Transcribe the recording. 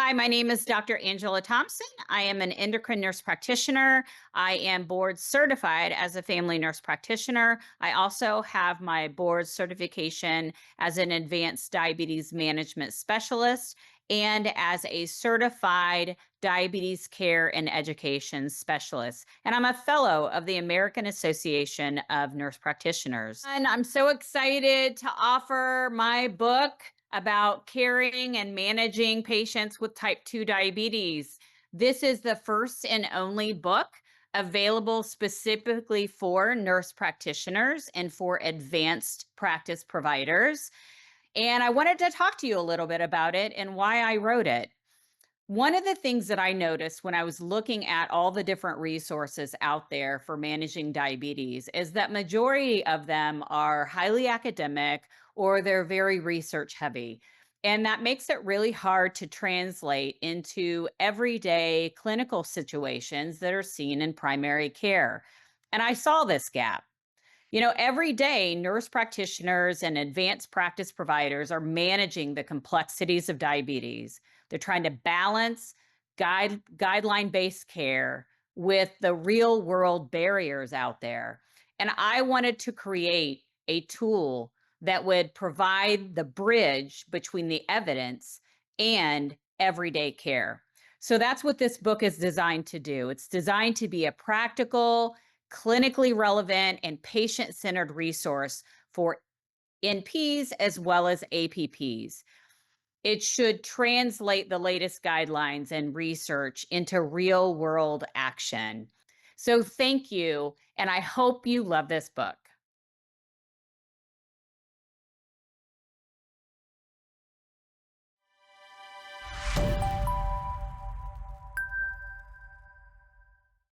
Hi, my name is Dr. Angela Thompson. I am an endocrine nurse practitioner. I am board certified as a family nurse practitioner. I also have my board certification as an advanced diabetes management specialist and as a certified diabetes care and education specialist. And I'm a fellow of the American Association of Nurse Practitioners. And I'm so excited to offer my book about caring and managing patients with type 2 diabetes. This is the first and only book available specifically for nurse practitioners and for advanced practice providers. And I wanted to talk to you a little bit about it and why I wrote it. One of the things that I noticed when I was looking at all the different resources out there for managing diabetes is that majority of them are highly academic or they're very research heavy. And that makes it really hard to translate into everyday clinical situations that are seen in primary care. And I saw this gap. Every day, nurse practitioners and advanced practice providers are managing the complexities of diabetes. They're trying to balance guideline based care with the real world barriers out there. And I wanted to create a tool that would provide the bridge between the evidence and everyday care. So that's what this book is designed to do. It's designed to be a practical, clinically relevant, and patient centered resource for NPs as well as APPs. It should translate the latest guidelines and research into real world action. So, thank you, and I hope you love this book.